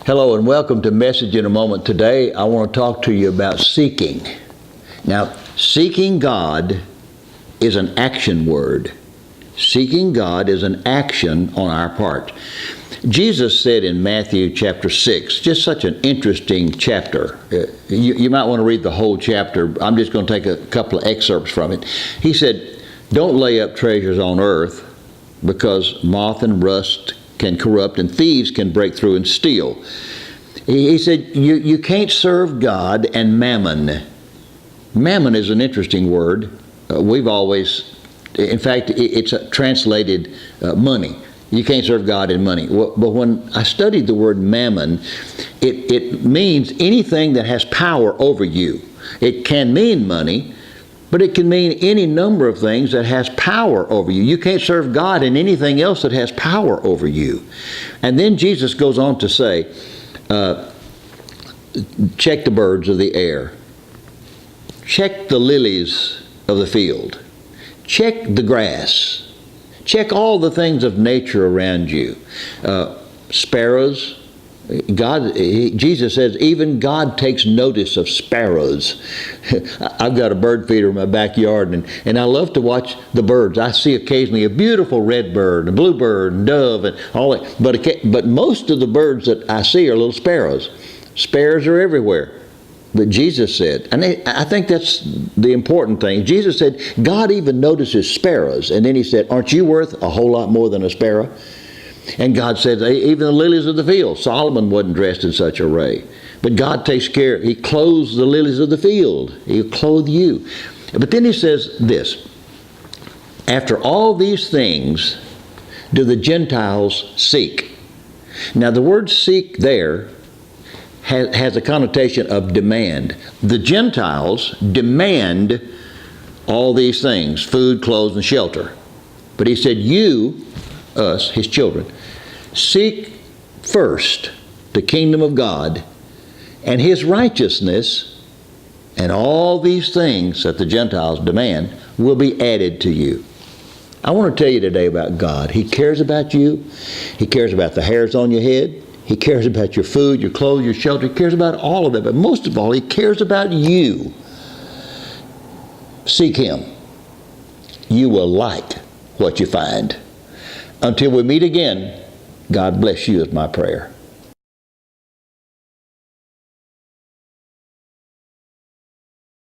Hello and welcome to Message in a Moment. Today I want to talk to you about seeking. Now, seeking God is an action word. Seeking God is an action on our part. Jesus said in Matthew chapter 6, just such an interesting chapter. You might want to read the whole chapter. I'm just going to take a couple of excerpts from it. He said, "Don't lay up treasures on earth, because moth and rust can corrupt and thieves can break through and steal." He said, you can't serve God and mammon. Mammon is an interesting word. We've always, in fact, it's translated money. You can't serve God and money. But when I studied the word mammon, it means anything that has power over you. It can mean money, but it can mean any number of things that has power over you. You can't serve God and anything else that has power over you. And then Jesus goes on to say, check the birds of the air. Check the lilies of the field. Check the grass. Check all the things of nature around you. Sparrows. Jesus says even God takes notice of sparrows. I've got a bird feeder in my backyard, and I love to watch the birds. I see occasionally a beautiful red bird, a bluebird, and dove, and all that. But most of the birds that I see are little sparrows. Sparrows are everywhere. But Jesus said, and I think that's the important thing. Jesus said, God even notices sparrows. And then he said, aren't you worth a whole lot more than a sparrow? And God said, even the lilies of the field. Solomon wasn't dressed in such array. But God takes care. He clothes the lilies of the field. He'll clothe you. But then he says this, after all these things do the Gentiles seek. Now the word seek there has a connotation of demand. The Gentiles demand all these things, food, clothes, and shelter. But he said, you, us, his children, seek first the kingdom of God and his righteousness, and all these things that the Gentiles demand will be added to you. I want to tell you today about God. He cares about you. He cares about the hairs on your head. He cares about your food, your clothes, your shelter. He cares about all of that. But most of all, he cares about you. Seek him. You will like what you find. Until we meet again, God bless you is my prayer.